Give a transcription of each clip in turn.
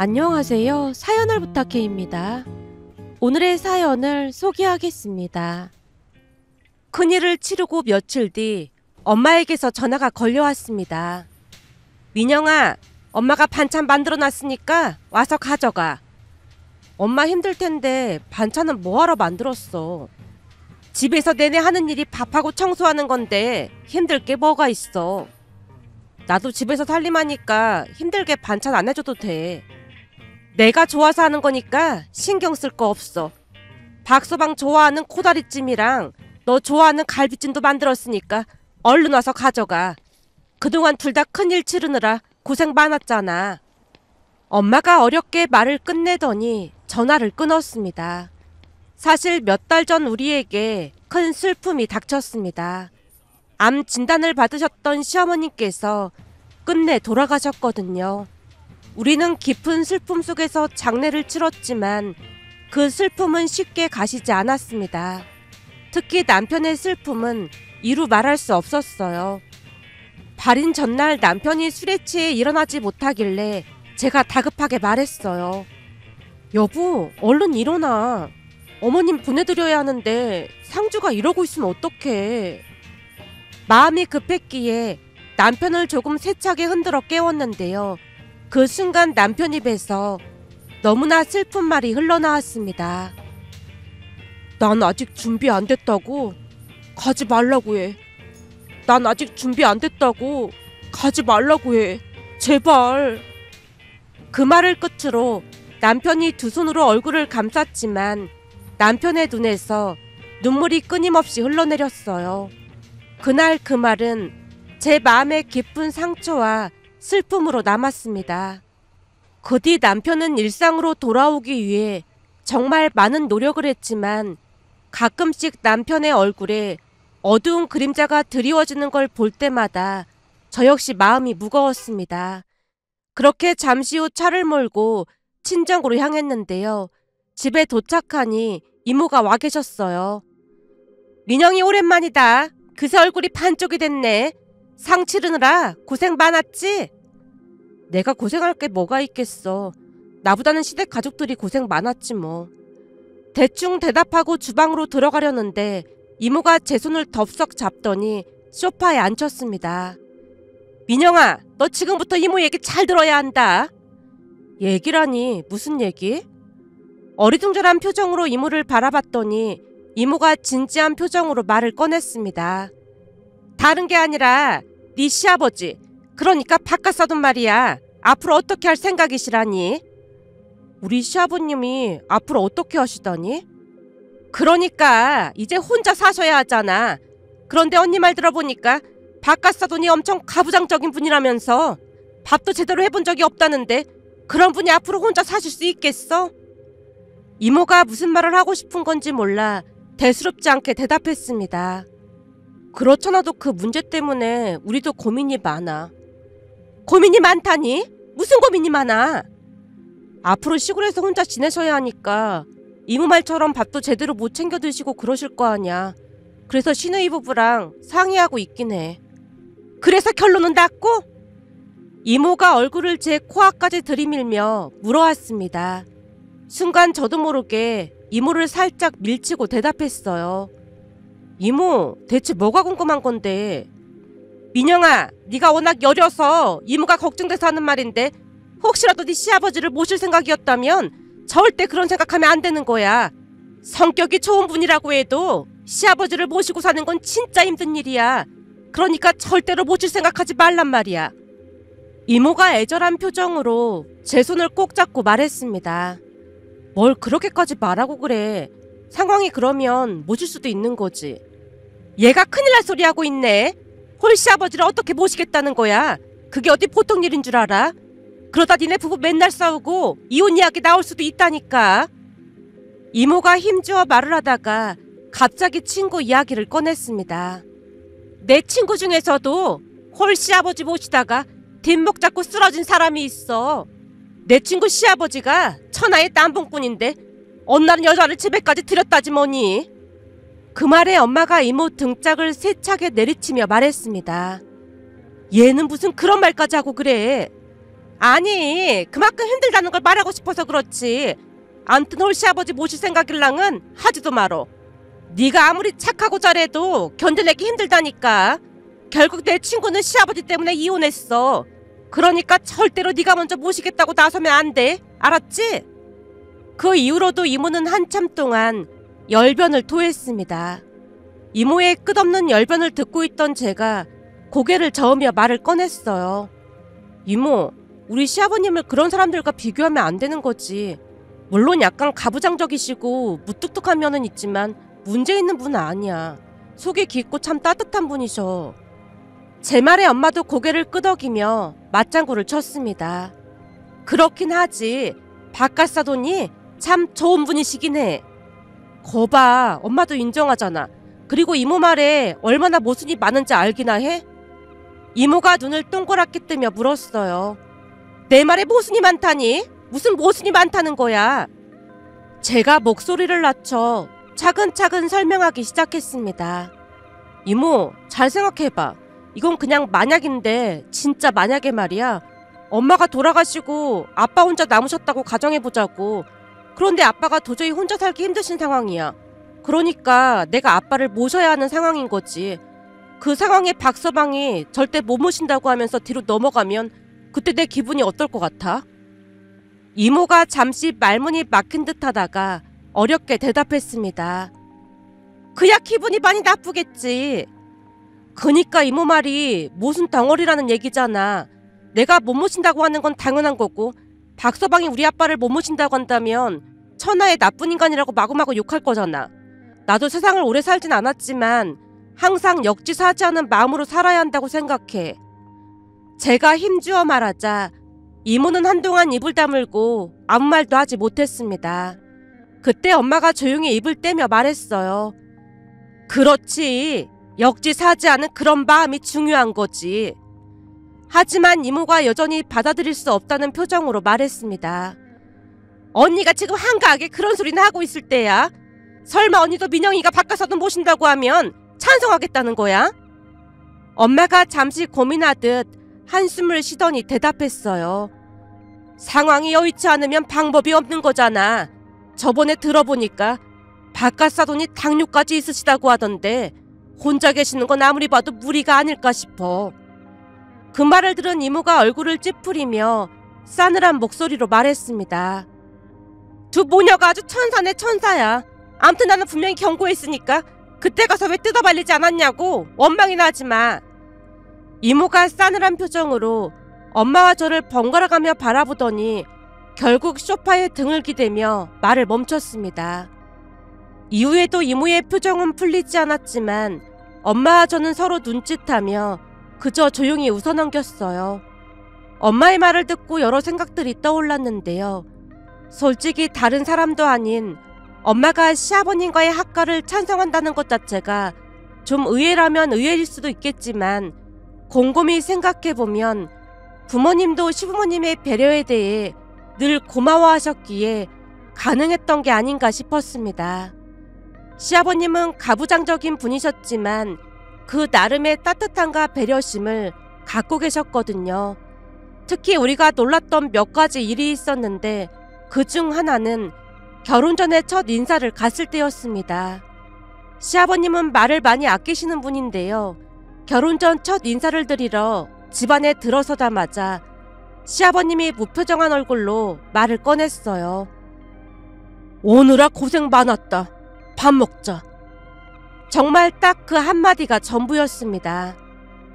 안녕하세요. 사연을 부탁해입니다. 오늘의 사연을 소개하겠습니다. 큰일을 치르고 며칠 뒤 엄마에게서 전화가 걸려왔습니다. 민영아, 엄마가 반찬 만들어놨으니까 와서 가져가. 엄마 힘들 텐데 반찬은 뭐하러 만들었어? 집에서 내내 하는 일이 밥하고 청소하는 건데 힘들 게 뭐가 있어? 나도 집에서 살림하니까 힘들게 반찬 안 해줘도 돼. 내가 좋아서 하는 거니까 신경 쓸 거 없어. 박서방 좋아하는 코다리찜이랑 너 좋아하는 갈비찜도 만들었으니까 얼른 와서 가져가. 그동안 둘 다 큰일 치르느라 고생 많았잖아. 엄마가 어렵게 말을 끝내더니 전화를 끊었습니다. 사실 몇 달 전 우리에게 큰 슬픔이 닥쳤습니다. 암 진단을 받으셨던 시어머님께서 끝내 돌아가셨거든요. 우리는 깊은 슬픔 속에서 장례를 치렀지만 그 슬픔은 쉽게 가시지 않았습니다. 특히 남편의 슬픔은 이루 말할 수 없었어요. 발인 전날 남편이 술에 취해 일어나지 못하길래 제가 다급하게 말했어요. 여보, 얼른 일어나. 어머님 보내드려야 하는데 상주가 이러고 있으면 어떡해. 마음이 급했기에 남편을 조금 세차게 흔들어 깨웠는데요. 그 순간 남편 입에서 너무나 슬픈 말이 흘러나왔습니다. 난 아직 준비 안 됐다고? 가지 말라고 해. 난 아직 준비 안 됐다고? 가지 말라고 해. 제발. 그 말을 끝으로 남편이 두 손으로 얼굴을 감쌌지만 남편의 눈에서 눈물이 끊임없이 흘러내렸어요. 그날 그 말은 제 마음의 깊은 상처와 슬픔으로 남았습니다. 그 뒤 남편은 일상으로 돌아오기 위해 정말 많은 노력을 했지만 가끔씩 남편의 얼굴에 어두운 그림자가 드리워지는 걸 볼 때마다 저 역시 마음이 무거웠습니다. 그렇게 잠시 후 차를 몰고 친정으로 향했는데요. 집에 도착하니 이모가 와 계셨어요. 민영이 오랜만이다. 그새 얼굴이 반쪽이 됐네. 상 치르느라 고생 많았지? 내가 고생할 게 뭐가 있겠어. 나보다는 시댁 가족들이 고생 많았지 뭐. 대충 대답하고 주방으로 들어가려는데 이모가 제 손을 덥석 잡더니 소파에 앉혔습니다. 민영아, 너 지금부터 이모 얘기 잘 들어야 한다. 얘기라니 무슨 얘기? 어리둥절한 표정으로 이모를 바라봤더니 이모가 진지한 표정으로 말을 꺼냈습니다. 다른 게 아니라 네 시아버지, 그러니까 바깥사돈 말이야. 앞으로 어떻게 할 생각이시라니? 우리 시아버님이 앞으로 어떻게 하시다니? 그러니까 이제 혼자 사셔야 하잖아. 그런데 언니 말 들어보니까 바깥사돈이 엄청 가부장적인 분이라면서 밥도 제대로 해본 적이 없다는데 그런 분이 앞으로 혼자 사실 수 있겠어? 이모가 무슨 말을 하고 싶은 건지 몰라 대수롭지 않게 대답했습니다. 그렇잖아도 그 문제 때문에 우리도 고민이 많아. 고민이 많다니? 무슨 고민이 많아? 앞으로 시골에서 혼자 지내셔야 하니까 이모 말처럼 밥도 제대로 못 챙겨 드시고 그러실 거 아냐. 그래서 시누이 부부랑 상의하고 있긴 해. 그래서 결론은 났고? 이모가 얼굴을 제 코앞까지 들이밀며 물어왔습니다. 순간 저도 모르게 이모를 살짝 밀치고 대답했어요. 이모, 대체 뭐가 궁금한 건데? 민영아, 네가 워낙 여려서 이모가 걱정돼서 하는 말인데 혹시라도 네 시아버지를 모실 생각이었다면 절대 그런 생각하면 안 되는 거야. 성격이 좋은 분이라고 해도 시아버지를 모시고 사는 건 진짜 힘든 일이야. 그러니까 절대로 모실 생각하지 말란 말이야. 이모가 애절한 표정으로 제 손을 꼭 잡고 말했습니다. 뭘 그렇게까지 말하고 그래. 상황이 그러면 모실 수도 있는 거지. 얘가 큰일 날 소리 하고 있네. 홀시아버지를 어떻게 모시겠다는 거야. 그게 어디 보통 일인 줄 알아? 그러다 니네 부부 맨날 싸우고 이혼 이야기 나올 수도 있다니까. 이모가 힘주어 말을 하다가 갑자기 친구 이야기를 꺼냈습니다. 내 친구 중에서도 홀시아버지 모시다가 뒷목 잡고 쓰러진 사람이 있어. 내 친구 시아버지가 천하의 땀봉꾼인데 어느 날은 여자를 집에까지 들였다지 뭐니. 그 말에 엄마가 이모 등짝을 세차게 내리치며 말했습니다. 얘는 무슨 그런 말까지 하고 그래. 아니, 그만큼 힘들다는 걸 말하고 싶어서 그렇지. 암튼 홀 시아버지 모실 생각일랑은 하지도 말어. 네가 아무리 착하고 잘해도 견뎌내기 힘들다니까. 결국 내 친구는 시아버지 때문에 이혼했어. 그러니까 절대로 네가 먼저 모시겠다고 나서면 안 돼. 알았지? 그 이후로도 이모는 한참 동안 열변을 토했습니다. 이모의 끝없는 열변을 듣고 있던 제가 고개를 저으며 말을 꺼냈어요. 이모, 우리 시아버님을 그런 사람들과 비교하면 안 되는 거지. 물론 약간 가부장적이시고 무뚝뚝한 면은 있지만 문제 있는 분은 아니야. 속이 깊고 참 따뜻한 분이셔. 제 말에 엄마도 고개를 끄덕이며 맞장구를 쳤습니다. 그렇긴 하지. 바깥사돈이 참 좋은 분이시긴 해. 거봐, 엄마도 인정하잖아. 그리고 이모 말에 얼마나 모순이 많은지 알기나 해? 이모가 눈을 동그랗게 뜨며 물었어요. 내 말에 모순이 많다니? 무슨 모순이 많다는 거야? 제가 목소리를 낮춰 차근차근 설명하기 시작했습니다. 이모, 잘 생각해봐. 이건 그냥 만약인데 진짜 만약에 말이야. 엄마가 돌아가시고 아빠 혼자 남으셨다고 가정해보자고. 그런데 아빠가 도저히 혼자 살기 힘드신 상황이야. 그러니까 내가 아빠를 모셔야 하는 상황인 거지. 그 상황에 박서방이 절대 못 모신다고 하면서 뒤로 넘어가면 그때 내 기분이 어떨 것 같아? 이모가 잠시 말문이 막힌 듯 하다가 어렵게 대답했습니다. 그야 기분이 많이 나쁘겠지. 그니까 이모 말이 무슨 덩어리라는 얘기잖아. 내가 못 모신다고 하는 건 당연한 거고 박서방이 우리 아빠를 못 모신다고 한다면 천하의 나쁜 인간이라고 마구마구 욕할 거잖아. 나도 세상을 오래 살진 않았지만 항상 역지사지하는 마음으로 살아야 한다고 생각해. 제가 힘주어 말하자 이모는 한동안 입을 다물고 아무 말도 하지 못했습니다. 그때 엄마가 조용히 입을 떼며 말했어요. 그렇지. 역지사지하는 그런 마음이 중요한 거지. 하지만 이모가 여전히 받아들일 수 없다는 표정으로 말했습니다. 언니가 지금 한가하게 그런 소리나 하고 있을 때야. 설마 언니도 민영이가 바꿔서도 모신다고 하면 찬성하겠다는 거야? 엄마가 잠시 고민하듯 한숨을 쉬더니 대답했어요. 상황이 여의치 않으면 방법이 없는 거잖아. 저번에 들어보니까 바깥사돈이 당뇨까지 있으시다고 하던데 혼자 계시는 건 아무리 봐도 무리가 아닐까 싶어. 그 말을 들은 이모가 얼굴을 찌푸리며 싸늘한 목소리로 말했습니다. 두 모녀가 아주 천사네 천사야. 암튼 나는 분명히 경고했으니까 그때 가서 왜 뜯어발리지 않았냐고 원망이나 하지 마. 이모가 싸늘한 표정으로 엄마와 저를 번갈아가며 바라보더니 결국 소파에 등을 기대며 말을 멈췄습니다. 이후에도 이모의 표정은 풀리지 않았지만 엄마와 저는 서로 눈짓하며 그저 조용히 웃어넘겼어요. 엄마의 말을 듣고 여러 생각들이 떠올랐는데요. 솔직히 다른 사람도 아닌 엄마가 시아버님과의 학가를 찬성한다는 것 자체가 좀 의외라면 의외일 수도 있겠지만 곰곰이 생각해보면 부모님도 시부모님의 배려에 대해 늘 고마워하셨기에 가능했던 게 아닌가 싶었습니다. 시아버님은 가부장적인 분이셨지만 그 나름의 따뜻함과 배려심을 갖고 계셨거든요. 특히 우리가 놀랐던 몇 가지 일이 있었는데 그중 하나는 결혼 전에 첫 인사를 갔을 때였습니다. 시아버님은 말을 많이 아끼시는 분인데요. 결혼 전 첫 인사를 드리러 집안에 들어서자마자 시아버님이 무표정한 얼굴로 말을 꺼냈어요. 오느라 고생 많았다. 밥 먹자. 정말 딱 그 한마디가 전부였습니다.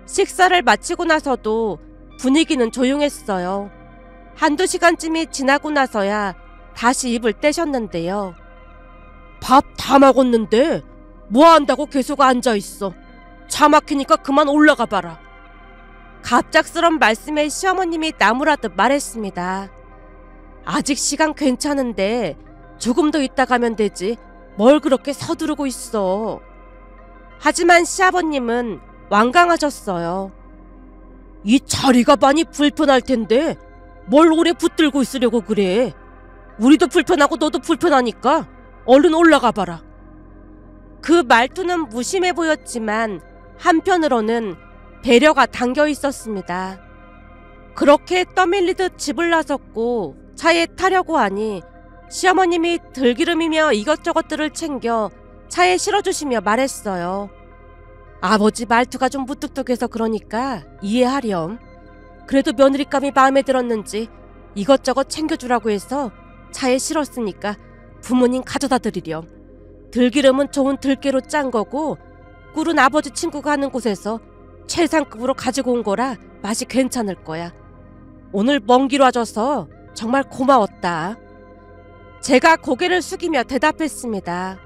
식사를 마치고 나서도 분위기는 조용했어요. 한두 시간쯤이 지나고 나서야 다시 입을 떼셨는데요. 밥 다 먹었는데 뭐 한다고 계속 앉아있어. 차 막히니까 그만 올라가 봐라. 갑작스런 말씀에 시어머님이 나무라듯 말했습니다. 아직 시간 괜찮은데 조금 더 있다 가면 되지. 뭘 그렇게 서두르고 있어. 하지만 시아버님은 완강하셨어요. 이 자리가 많이 불편할 텐데 뭘 오래 붙들고 있으려고 그래. 우리도 불편하고 너도 불편하니까 얼른 올라가 봐라. 그 말투는 무심해 보였지만 한편으로는 배려가 담겨 있었습니다. 그렇게 떠밀리듯 집을 나섰고 차에 타려고 하니 시어머님이 들기름이며 이것저것들을 챙겨 차에 실어주시며 말했어요. 아버지 말투가 좀 무뚝뚝해서 그러니까 이해하렴. 그래도 며느리감이 마음에 들었는지 이것저것 챙겨주라고 해서 차에 실었으니까 부모님 가져다 드리렴. 들기름은 좋은 들깨로 짠 거고 꿀은 아버지 친구가 하는 곳에서 최상급으로 가지고 온 거라 맛이 괜찮을 거야. 오늘 먼 길 와줘서 정말 고마웠다. 제가 고개를 숙이며 대답했습니다.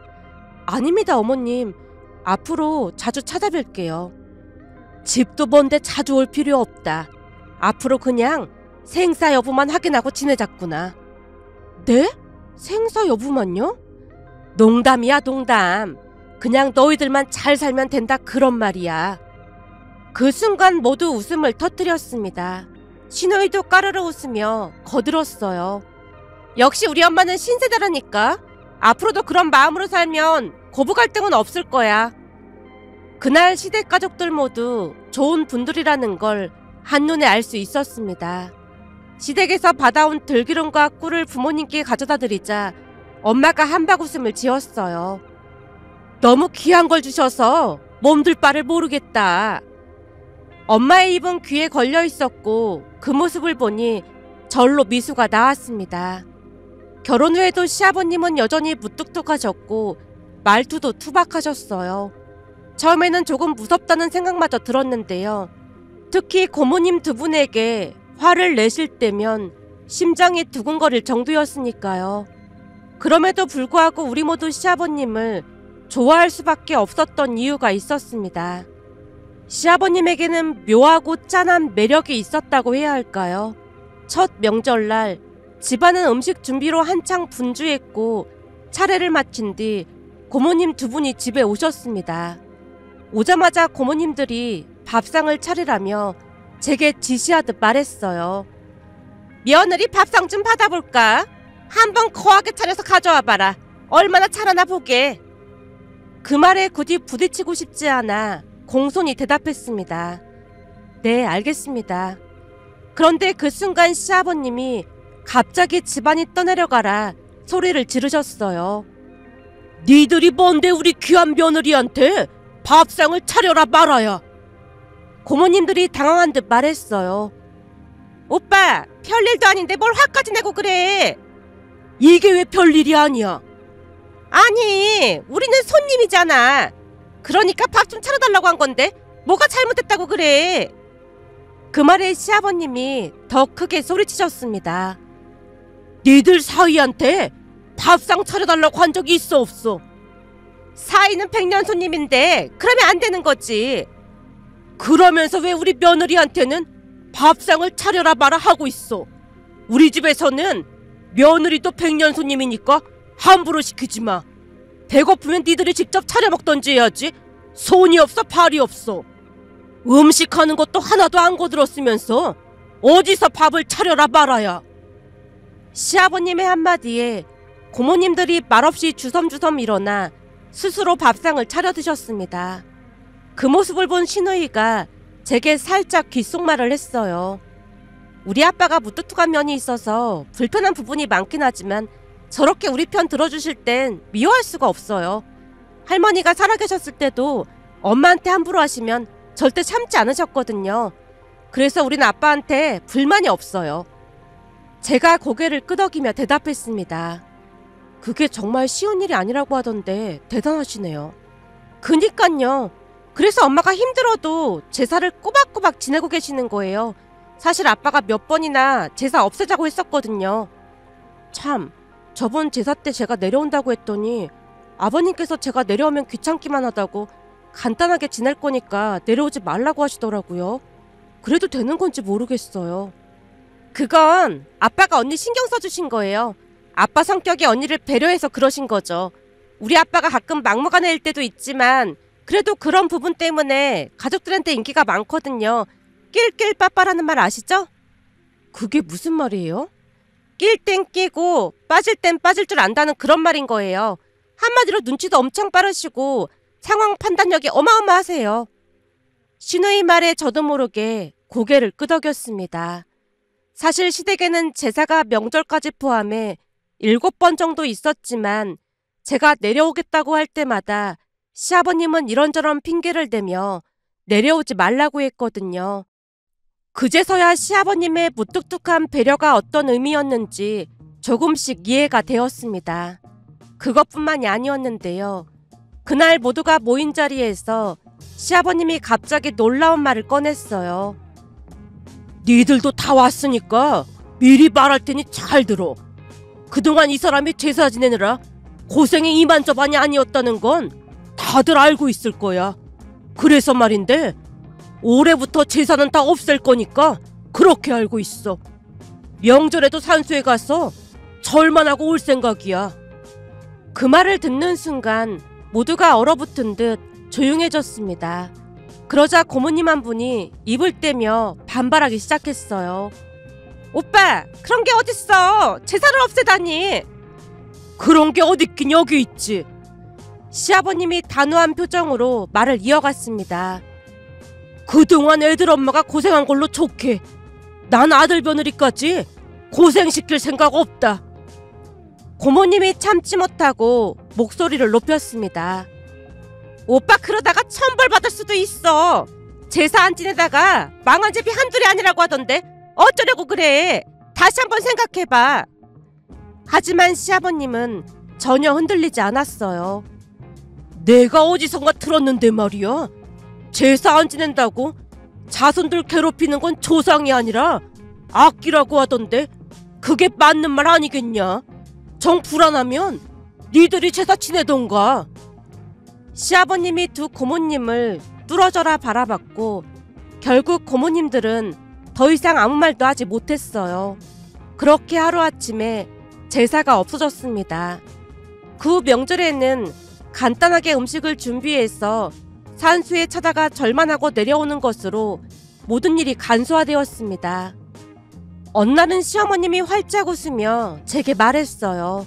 아닙니다, 어머님. 앞으로 자주 찾아뵐게요. 집도 먼데 자주 올 필요 없다. 앞으로 그냥 생사 여부만 확인하고 지내자꾸나. 네? 생사 여부만요? 농담이야, 농담. 그냥 너희들만 잘 살면 된다, 그런 말이야. 그 순간 모두 웃음을 터뜨렸습니다. 시누이도 까르르 웃으며 거들었어요. 역시 우리 엄마는 신세대라니까. 앞으로도 그런 마음으로 살면 고부 갈등은 없을 거야. 그날 시댁 가족들 모두 좋은 분들이라는 걸 한눈에 알 수 있었습니다. 시댁에서 받아온 들기름과 꿀을 부모님께 가져다 드리자 엄마가 한박웃음을 지었어요. 너무 귀한 걸 주셔서 몸둘 바를 모르겠다. 엄마의 입은 귀에 걸려 있었고 그 모습을 보니 절로 미소가 나왔습니다. 결혼 후에도 시아버님은 여전히 무뚝뚝하셨고 말투도 투박하셨어요. 처음에는 조금 무섭다는 생각마저 들었는데요. 특히 고모님 두 분에게 화를 내실 때면 심장이 두근거릴 정도였으니까요. 그럼에도 불구하고 우리 모두 시아버님을 좋아할 수밖에 없었던 이유가 있었습니다. 시아버님에게는 묘하고 짠한 매력이 있었다고 해야 할까요? 첫 명절날 집안은 음식 준비로 한창 분주했고 차례를 마친 뒤 고모님 두 분이 집에 오셨습니다. 오자마자 고모님들이 밥상을 차리라며 제게 지시하듯 말했어요. 며느리 밥상 좀 받아볼까? 한번 거하게 차려서 가져와봐라. 얼마나 잘하나 보게. 그 말에 굳이 부딪히고 싶지 않아 공손히 대답했습니다. 네, 알겠습니다. 그런데 그 순간 시아버님이 갑자기 집안이 떠내려가라 소리를 지르셨어요. 니들이 뭔데 우리 귀한 며느리한테 밥상을 차려라 말아야. 고모님들이 당황한 듯 말했어요. 오빠, 별일도 아닌데 뭘 화까지 내고 그래. 이게 왜 별일이 아니야? 아니, 우리는 손님이잖아. 그러니까 밥 좀 차려달라고 한 건데 뭐가 잘못됐다고 그래. 그 말에 시아버님이 더 크게 소리치셨습니다. 니들 사위한테 밥상 차려달라고 한 적이 있어 없어? 사위는 백년 손님인데 그러면 안 되는 거지. 그러면서 왜 우리 며느리한테는 밥상을 차려라 마라 하고 있어. 우리 집에서는 며느리도 백년 손님이니까 함부로 시키지 마. 배고프면 니들이 직접 차려 먹던지 해야지. 손이 없어 발이 없어. 음식하는 것도 하나도 안 거들었으면서 어디서 밥을 차려라 말아야. 시아버님의 한마디에 고모님들이 말없이 주섬주섬 일어나 스스로 밥상을 차려 드셨습니다. 그 모습을 본 시누이가 제게 살짝 귓속말을 했어요. 우리 아빠가 무뚝뚝한 면이 있어서 불편한 부분이 많긴 하지만 저렇게 우리 편 들어주실 땐 미워할 수가 없어요. 할머니가 살아계셨을 때도 엄마한테 함부로 하시면 절대 참지 않으셨거든요. 그래서 우린 아빠한테 불만이 없어요. 제가 고개를 끄덕이며 대답했습니다. 그게 정말 쉬운 일이 아니라고 하던데 대단하시네요. 그니깐요. 그래서 엄마가 힘들어도 제사를 꼬박꼬박 지내고 계시는 거예요. 사실 아빠가 몇 번이나 제사 없애자고 했었거든요. 참, 저번 제사 때 제가 내려온다고 했더니 아버님께서 제가 내려오면 귀찮기만 하다고 간단하게 지낼 거니까 내려오지 말라고 하시더라고요. 그래도 되는 건지 모르겠어요. 그건 아빠가 언니 신경 써주신 거예요. 아빠 성격이 언니를 배려해서 그러신 거죠. 우리 아빠가 가끔 막무가내일 때도 있지만 그래도 그런 부분 때문에 가족들한테 인기가 많거든요. 낄낄 빠빠라는 말 아시죠? 그게 무슨 말이에요? 낄 땐 끼고 빠질 땐 빠질 줄 안다는 그런 말인 거예요. 한마디로 눈치도 엄청 빠르시고 상황 판단력이 어마어마하세요. 시누이 말에 저도 모르게 고개를 끄덕였습니다. 사실 시댁에는 제사가 명절까지 포함해 7번 정도 있었지만 제가 내려오겠다고 할 때마다 시아버님은 이런저런 핑계를 대며 내려오지 말라고 했거든요. 그제서야 시아버님의 무뚝뚝한 배려가 어떤 의미였는지 조금씩 이해가 되었습니다. 그것뿐만이 아니었는데요. 그날 모두가 모인 자리에서 시아버님이 갑자기 놀라운 말을 꺼냈어요. 니들도 다 왔으니까 미리 말할 테니 잘 들어. 그동안 이 사람이 제사 지내느라 고생이 이만저만이 아니었다는 건 다들 알고 있을 거야. 그래서 말인데 올해부터 제사는 다 없앨 거니까 그렇게 알고 있어. 명절에도 산수에 가서 절만 하고 올 생각이야. 그 말을 듣는 순간 모두가 얼어붙은 듯 조용해졌습니다. 그러자 고모님 한 분이 입을 떼며 반발하기 시작했어요. 오빠, 그런 게 어딨어. 제사를 없애다니. 그런 게 어딨긴 여기 있지. 시아버님이 단호한 표정으로 말을 이어갔습니다. 그동안 애들 엄마가 고생한 걸로 좋게 난 아들 며느리까지 고생시킬 생각 없다. 고모님이 참지 못하고 목소리를 높였습니다. 오빠 그러다가 천벌 받을 수도 있어. 제사 안 지내다가 망한 집이 한둘이 아니라고 하던데 어쩌려고 그래. 다시 한번 생각해봐. 하지만 시아버님은 전혀 흔들리지 않았어요. 내가 어디선가 들었는데 말이야. 제사 안 지낸다고 자손들 괴롭히는 건 조상이 아니라 악기라고 하던데 그게 맞는 말 아니겠냐? 정 불안하면 니들이 제사 지내던가. 시아버님이 두 고모님을 뚫어져라 바라봤고 결국 고모님들은 더 이상 아무 말도 하지 못했어요. 그렇게 하루아침에 제사가 없어졌습니다. 그 명절에는 간단하게 음식을 준비해서 산수에 찾아가 절만하고 내려오는 것으로 모든 일이 간소화되었습니다. 어느 날은 시어머님이 활짝 웃으며 제게 말했어요.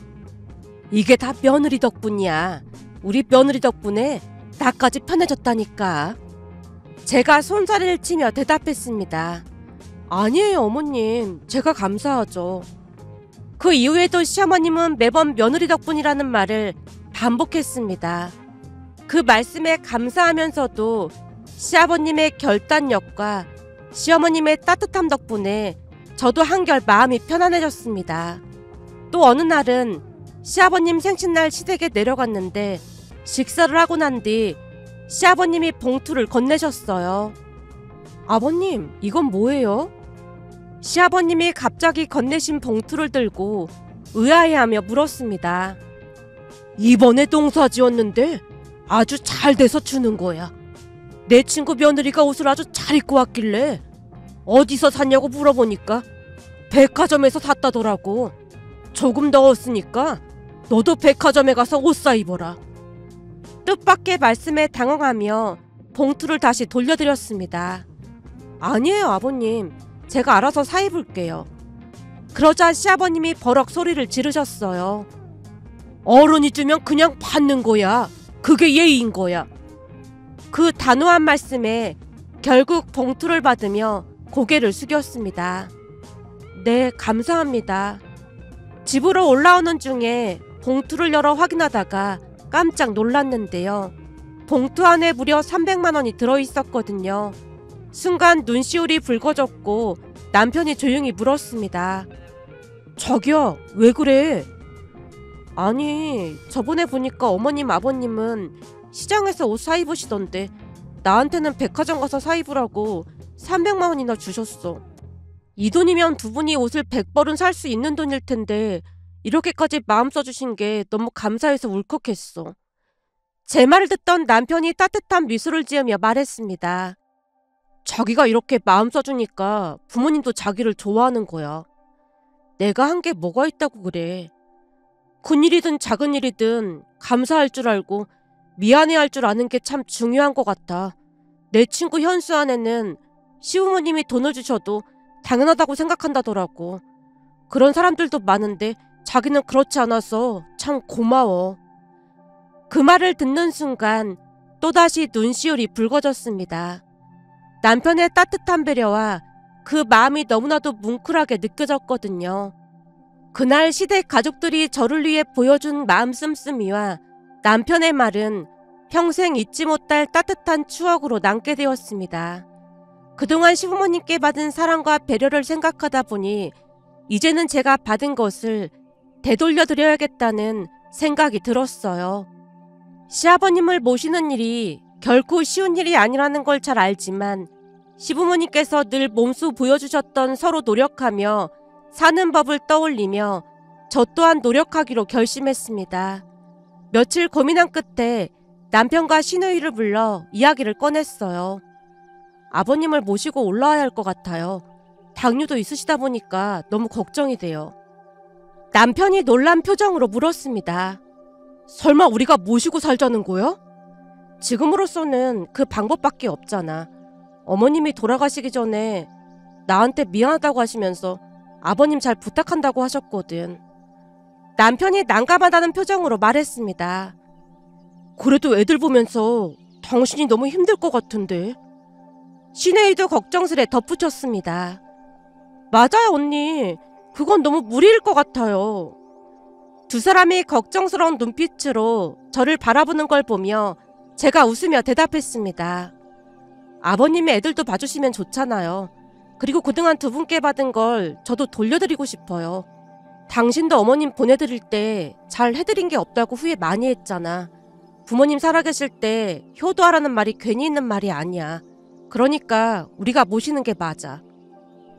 이게 다 며느리 덕분이야. 우리 며느리 덕분에 나까지 편해졌다니까. 제가 손사래를 치며 대답했습니다. 아니에요 어머님, 제가 감사하죠. 그 이후에도 시어머님은 매번 며느리 덕분이라는 말을 반복했습니다. 그 말씀에 감사하면서도 시아버님의 결단력과 시어머님의 따뜻함 덕분에 저도 한결 마음이 편안해졌습니다. 또 어느 날은 시아버님 생신날 시댁에 내려갔는데 식사를 하고 난 뒤 시아버님이 봉투를 건네셨어요. 아버님, 이건 뭐예요? 시아버님이 갑자기 건네신 봉투를 들고 의아해하며 물었습니다. 이번에 농사 지었는데 아주 잘 돼서 주는 거야. 내 친구 며느리가 옷을 아주 잘 입고 왔길래 어디서 샀냐고 물어보니까 백화점에서 샀다더라고. 조금 넣었으니까 너도 백화점에 가서 옷 사 입어라. 뜻밖의 말씀에 당황하며 봉투를 다시 돌려드렸습니다. 아니에요 아버님, 제가 알아서 사 입을게요. 그러자 시아버님이 버럭 소리를 지르셨어요. 어른이 주면 그냥 받는 거야. 그게 예의인 거야. 그 단호한 말씀에 결국 봉투를 받으며 고개를 숙였습니다. 네, 감사합니다. 집으로 올라오는 중에 봉투를 열어 확인하다가 깜짝 놀랐는데요. 봉투 안에 무려 300만 원이 들어있었거든요. 순간 눈시울이 붉어졌고 남편이 조용히 물었습니다. 자기야, 왜 그래? 아니, 저번에 보니까 어머님 아버님은 시장에서 옷 사 입으시던데 나한테는 백화점 가서 사 입으라고 300만 원이나 주셨어. 이 돈이면 두 분이 옷을 100벌은 살 수 있는 돈일 텐데 이렇게까지 마음 써주신 게 너무 감사해서 울컥했어. 제 말을 듣던 남편이 따뜻한 미소를 지으며 말했습니다. 자기가 이렇게 마음 써주니까 부모님도 자기를 좋아하는 거야. 내가 한 게 뭐가 있다고 그래. 큰일이든 작은 일이든 감사할 줄 알고 미안해할 줄 아는 게 참 중요한 것 같아. 내 친구 현수 아내는 시부모님이 돈을 주셔도 당연하다고 생각한다더라고. 그런 사람들도 많은데 자기는 그렇지 않아서 참 고마워. 그 말을 듣는 순간 또다시 눈시울이 붉어졌습니다. 남편의 따뜻한 배려와 그 마음이 너무나도 뭉클하게 느껴졌거든요. 그날 시댁 가족들이 저를 위해 보여준 마음 씀씀이와 남편의 말은 평생 잊지 못할 따뜻한 추억으로 남게 되었습니다. 그동안 시부모님께 받은 사랑과 배려를 생각하다 보니 이제는 제가 받은 것을 되돌려드려야겠다는 생각이 들었어요. 시아버님을 모시는 일이 결코 쉬운 일이 아니라는 걸 잘 알지만 시부모님께서 늘 몸소 보여주셨던 서로 노력하며 사는 법을 떠올리며 저 또한 노력하기로 결심했습니다. 며칠 고민한 끝에 남편과 시누이를 불러 이야기를 꺼냈어요. 아버님을 모시고 올라와야 할 것 같아요. 당뇨도 있으시다 보니까 너무 걱정이 돼요. 남편이 놀란 표정으로 물었습니다. 설마 우리가 모시고 살자는 거야? 지금으로서는 그 방법밖에 없잖아. 어머님이 돌아가시기 전에 나한테 미안하다고 하시면서 아버님 잘 부탁한다고 하셨거든. 남편이 난감하다는 표정으로 말했습니다. 그래도 애들 보면서 당신이 너무 힘들 것 같은데. 시내이도 걱정스레 덧붙였습니다. 맞아요, 언니. 그건 너무 무리일 것 같아요. 두 사람이 걱정스러운 눈빛으로 저를 바라보는 걸 보며 제가 웃으며 대답했습니다. 아버님이 애들도 봐주시면 좋잖아요. 그리고 그동안 두 분께 받은 걸 저도 돌려드리고 싶어요. 당신도 어머님 보내드릴 때 잘 해드린 게 없다고 후회 많이 했잖아. 부모님 살아계실 때 효도하라는 말이 괜히 있는 말이 아니야. 그러니까 우리가 모시는 게 맞아.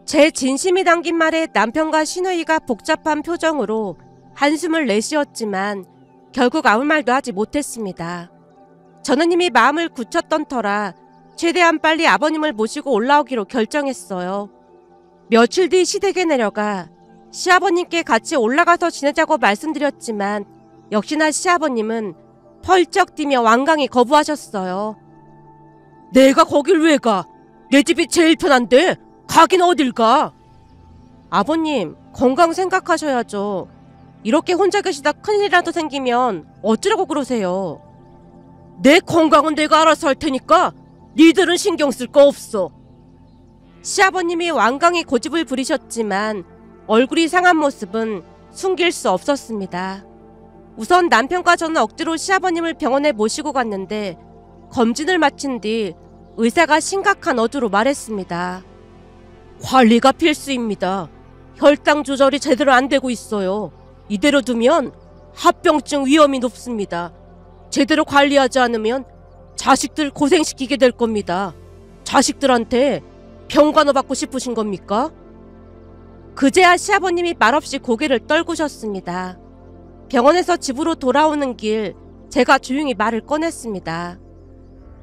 제 진심이 담긴 말에 남편과 시누이가 복잡한 표정으로 한숨을 내쉬었지만 결국 아무 말도 하지 못했습니다. 저는 이미 마음을 굳혔던 터라 최대한 빨리 아버님을 모시고 올라오기로 결정했어요. 며칠 뒤 시댁에 내려가 시아버님께 같이 올라가서 지내자고 말씀드렸지만 역시나 시아버님은 펄쩍 뛰며 완강히 거부하셨어요. 내가 거길 왜 가? 내 집이 제일 편한데 가긴 어딜 가? 아버님, 건강 생각하셔야죠. 이렇게 혼자 계시다 큰일이라도 생기면 어쩌라고 그러세요? 내 건강은 내가 알아서 할 테니까 니들은 신경 쓸 거 없어. 시아버님이 완강히 고집을 부리셨지만 얼굴이 상한 모습은 숨길 수 없었습니다. 우선 남편과 저는 억지로 시아버님을 병원에 모시고 갔는데 검진을 마친 뒤 의사가 심각한 어조로 말했습니다. 관리가 필수입니다. 혈당 조절이 제대로 안 되고 있어요. 이대로 두면 합병증 위험이 높습니다. 제대로 관리하지 않으면 자식들 고생시키게 될 겁니다. 자식들한테 병간호 받고 싶으신 겁니까? 그제야 시아버님이 말없이 고개를 떨구셨습니다. 병원에서 집으로 돌아오는 길 제가 조용히 말을 꺼냈습니다.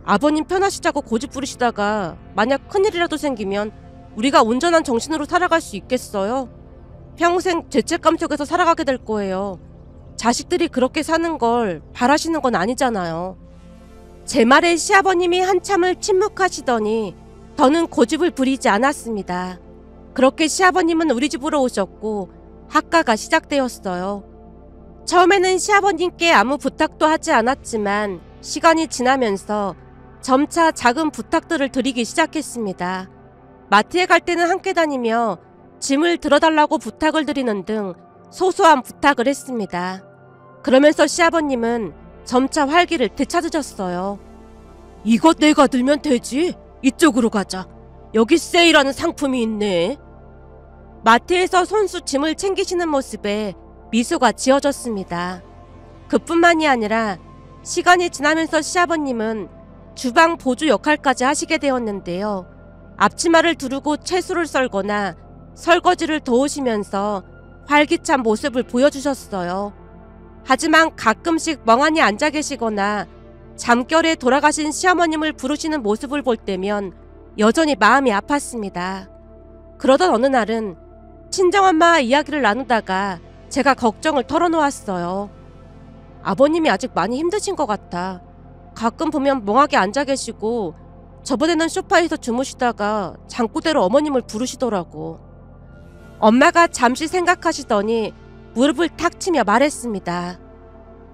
아버님 편하시자고 고집 부리시다가 만약 큰일이라도 생기면 우리가 온전한 정신으로 살아갈 수 있겠어요? 평생 죄책감 속에서 살아가게 될 거예요. 자식들이 그렇게 사는 걸 바라시는 건 아니잖아요. 제 말에 시아버님이 한참을 침묵하시더니 더는 고집을 부리지 않았습니다. 그렇게 시아버님은 우리 집으로 오셨고 학가가 시작되었어요. 처음에는 시아버님께 아무 부탁도 하지 않았지만 시간이 지나면서 점차 작은 부탁들을 드리기 시작했습니다. 마트에 갈 때는 함께 다니며 짐을 들어달라고 부탁을 드리는 등 소소한 부탁을 했습니다. 그러면서 시아버님은 점차 활기를 되찾으셨어요. 이거 내가 들면 되지? 이쪽으로 가자. 여기 세일하는 상품이 있네. 마트에서 손수 짐을 챙기시는 모습에 미소가 지어졌습니다. 그뿐만이 아니라 시간이 지나면서 시아버님은 주방 보조 역할까지 하시게 되었는데요. 앞치마를 두르고 채소를 썰거나 설거지를 도우시면서 활기찬 모습을 보여주셨어요. 하지만 가끔씩 멍하니 앉아 계시거나 잠결에 돌아가신 시어머님을 부르시는 모습을 볼 때면 여전히 마음이 아팠습니다. 그러던 어느 날은 친정엄마와 이야기를 나누다가 제가 걱정을 털어놓았어요. 아버님이 아직 많이 힘드신 것 같아. 가끔 보면 멍하게 앉아 계시고 저번에는 소파에서 주무시다가 잠꼬대로 어머님을 부르시더라고. 엄마가 잠시 생각하시더니 무릎을 탁 치며 말했습니다.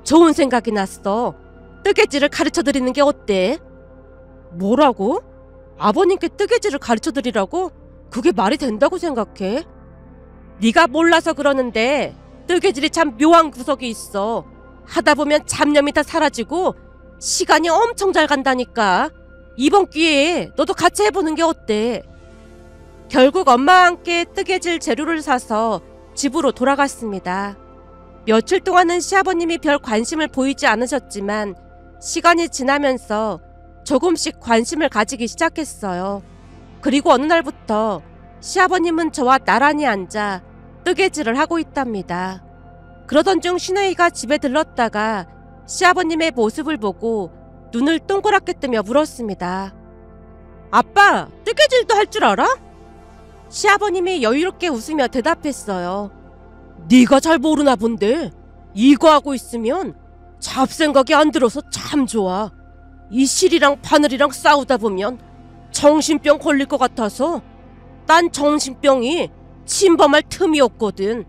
좋은 생각이 났어. 뜨개질을 가르쳐드리는 게 어때? 뭐라고? 아버님께 뜨개질을 가르쳐드리라고? 그게 말이 된다고 생각해? 네가 몰라서 그러는데 뜨개질이 참 묘한 구석이 있어. 하다 보면 잡념이 다 사라지고 시간이 엄청 잘 간다니까. 이번 기회에 너도 같이 해보는 게 어때? 결국 엄마와 함께 뜨개질 재료를 사서 집으로 돌아갔습니다. 며칠 동안은 시아버님이 별 관심을 보이지 않으셨지만 시간이 지나면서 조금씩 관심을 가지기 시작했어요. 그리고 어느 날부터 시아버님은 저와 나란히 앉아 뜨개질을 하고 있답니다. 그러던 중 신우이가 집에 들렀다가 시아버님의 모습을 보고 눈을 동그랗게 뜨며 물었습니다. 아빠, 뜨개질도 할 줄 알아? 시아버님이 여유롭게 웃으며 대답했어요. 네가 잘 모르나 본데 이거 하고 있으면 잡생각이 안 들어서 참 좋아. 이 실이랑 바늘이랑 싸우다 보면 정신병 걸릴 것 같아서 난 정신병이 침범할 틈이 없거든.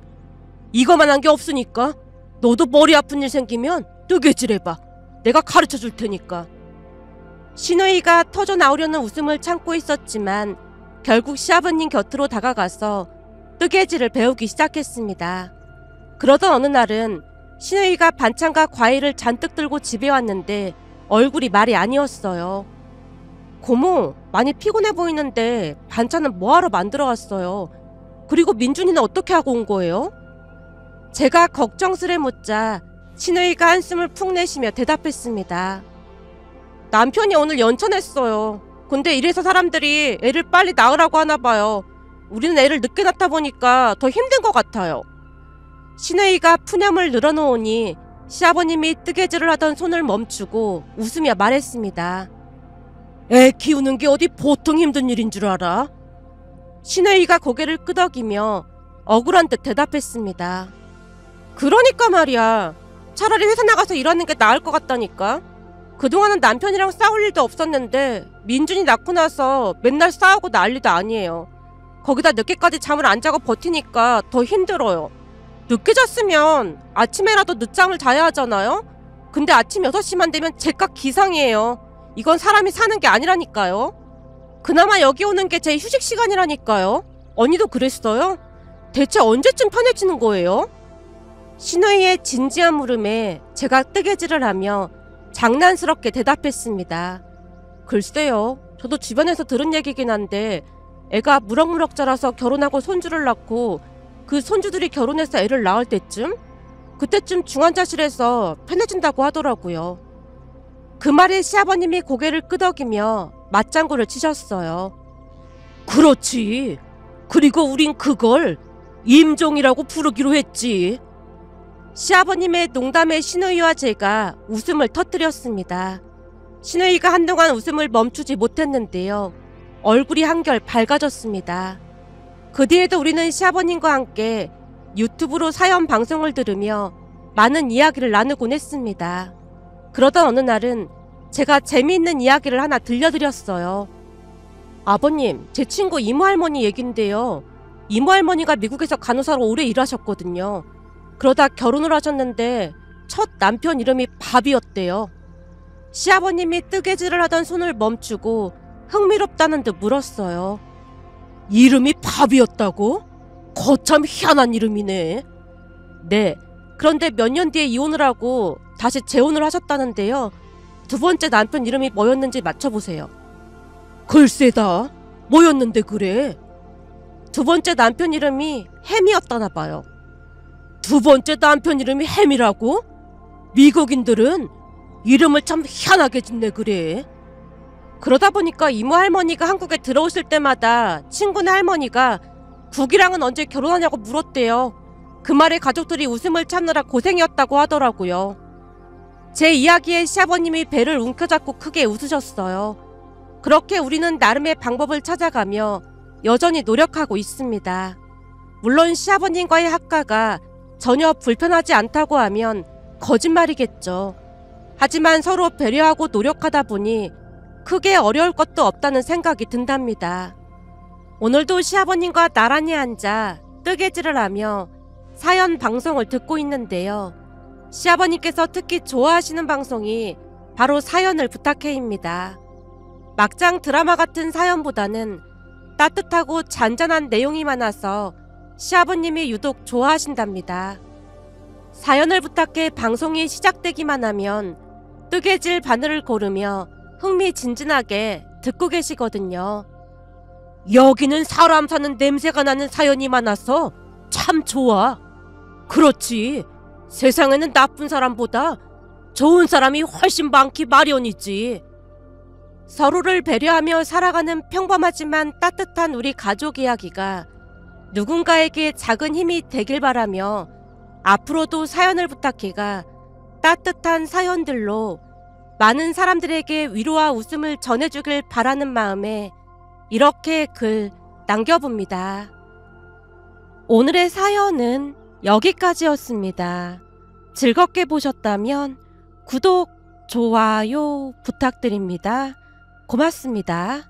이거만 한 게 없으니까 너도 머리 아픈 일 생기면 뜨개질 해봐. 내가 가르쳐 줄 테니까. 신우이가 터져 나오려는 웃음을 참고 있었지만 결국 시아버님 곁으로 다가가서 뜨개질을 배우기 시작했습니다. 그러던 어느 날은 신우이가 반찬과 과일을 잔뜩 들고 집에 왔는데 얼굴이 말이 아니었어요. 고모, 많이 피곤해 보이는데 반찬은 뭐하러 만들어 왔어요? 그리고 민준이는 어떻게 하고 온 거예요? 제가 걱정스레 묻자 신우이가 한숨을 푹 내쉬며 대답했습니다. 남편이 오늘 연천했어요. 근데 이래서 사람들이 애를 빨리 낳으라고 하나 봐요. 우리는 애를 늦게 낳다 보니까 더 힘든 것 같아요. 신우이가 푸념을 늘어놓으니 시아버님이 뜨개질을 하던 손을 멈추고 웃으며 말했습니다. 애 키우는 게 어디 보통 힘든 일인 줄 알아? 신우이가 고개를 끄덕이며 억울한 듯 대답했습니다. 그러니까 말이야. 차라리 회사 나가서 일하는 게 나을 것 같다니까. 그동안은 남편이랑 싸울 일도 없었는데 민준이 낳고 나서 맨날 싸우고 난리도 아니에요. 거기다 늦게까지 잠을 안 자고 버티니까 더 힘들어요. 늦게 잤으면 아침에라도 늦잠을 자야 하잖아요? 근데 아침 6시만 되면 제깍 기상이에요. 이건 사람이 사는 게 아니라니까요. 그나마 여기 오는 게 제 휴식 시간이라니까요. 언니도 그랬어요? 대체 언제쯤 편해지는 거예요? 신우이의 진지한 물음에 제가 뜨개질을 하며 장난스럽게 대답했습니다. 글쎄요. 저도 주변에서 들은 얘기긴 한데 애가 무럭무럭 자라서 결혼하고 손주를 낳고 그 손주들이 결혼해서 애를 낳을 때쯤? 그때쯤 중환자실에서 편해진다고 하더라고요. 그 말에 시아버님이 고개를 끄덕이며 맞장구를 치셨어요. 그렇지. 그리고 우린 그걸 임종이라고 부르기로 했지. 시아버님의 농담에 신우이와 제가 웃음을 터뜨렸습니다. 신우이가 한동안 웃음을 멈추지 못했는데요. 얼굴이 한결 밝아졌습니다. 그 뒤에도 우리는 시아버님과 함께 유튜브로 사연 방송을 들으며 많은 이야기를 나누곤 했습니다. 그러던 어느 날은 제가 재미있는 이야기를 하나 들려드렸어요. 아버님, 제 친구 이모할머니 얘긴데요. 이모할머니가 미국에서 간호사로 오래 일하셨거든요. 그러다 결혼을 하셨는데 첫 남편 이름이 밥이었대요. 시아버님이 뜨개질을 하던 손을 멈추고 흥미롭다는 듯 물었어요. 이름이 밥이었다고? 거참 희한한 이름이네. 네, 그런데 몇 년 뒤에 이혼을 하고 다시 재혼을 하셨다는데요. 두 번째 남편 이름이 뭐였는지 맞춰보세요. 글쎄다, 뭐였는데 그래? 두 번째 남편 이름이 햄이었다나 봐요. 두 번째 남편 이름이 햄이라고? 미국인들은 이름을 참 희한하게 짓네 그래. 그러다 보니까 이모 할머니가 한국에 들어오실 때마다 친구네 할머니가 국이랑은 언제 결혼하냐고 물었대요. 그 말에 가족들이 웃음을 참느라 고생이었다고 하더라고요. 제 이야기에 시아버님이 배를 움켜잡고 크게 웃으셨어요. 그렇게 우리는 나름의 방법을 찾아가며 여전히 노력하고 있습니다. 물론 시아버님과의 학가가 전혀 불편하지 않다고 하면 거짓말이겠죠. 하지만 서로 배려하고 노력하다 보니 크게 어려울 것도 없다는 생각이 든답니다. 오늘도 시아버님과 나란히 앉아 뜨개질을 하며 사연 방송을 듣고 있는데요. 시아버님께서 특히 좋아하시는 방송이 바로 사연을 부탁해입니다. 막장 드라마 같은 사연보다는 따뜻하고 잔잔한 내용이 많아서 시아버님이 유독 좋아하신답니다. 사연을 부탁해 방송이 시작되기만 하면 뜨개질 바늘을 고르며 흥미진진하게 듣고 계시거든요. 여기는 사람 사는 냄새가 나는 사연이 많아서 참 좋아. 그렇지. 세상에는 나쁜 사람보다 좋은 사람이 훨씬 많기 마련이지. 서로를 배려하며 살아가는 평범하지만 따뜻한 우리 가족 이야기가 누군가에게 작은 힘이 되길 바라며 앞으로도 사연을 부탁해가 따뜻한 사연들로 많은 사람들에게 위로와 웃음을 전해주길 바라는 마음에 이렇게 글 남겨봅니다. 오늘의 사연은 여기까지였습니다. 즐겁게 보셨다면 구독, 좋아요 부탁드립니다. 고맙습니다.